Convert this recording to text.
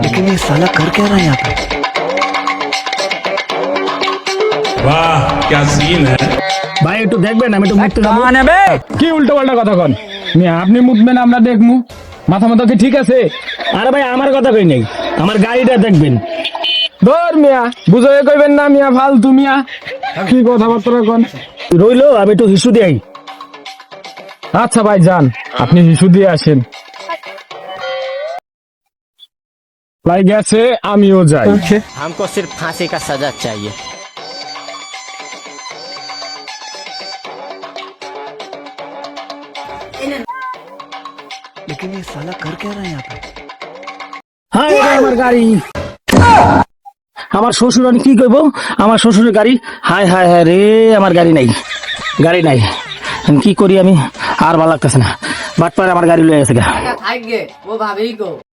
लेकिन ये साला कर क्या रहा है यहाँ पे? वाह क्या सीन है। ভাই একটু দেখবেন আমি একটু মুততে যাবো। কি উল্টো পাল্টা কথা কন মিয়া? আপনি মুতবেন আমরা দেখমু? মাথা মাথা কি ঠিক আছে? আরে ভাই আমার কথা কই নাই, আমার গাড়িটা দেখবেন। ধর মিয়া, বুঝাই কইবেন না মিয়া, ফালতু মিয়া। কি কথাবার্তা কন? রইলো আমি একটু হিসু দিই। আচ্ছা ভাই যান, আপনি হিসু দিয়ে আসেন। লাই গেছে, আমিও যাই। हमको सिर्फ फांसी का सजा चाहिए। लेकिन ये साला कर क्या रहा है यहाँ पे? হাই রে আমার গাড়ি, আমার শ্বশুর আমি কি কইব? আমার শ্বশুরের গাড়ি, হাই হাই হাই রে, আমার গাড়ি নাই, গাড়ি নাই। আমি কি করি? আমি আর ভালো লাগতেছে না, বাটপার আমার গাড়ি লয়ে গেছে গা। থাকবে ও ভাবেই গো।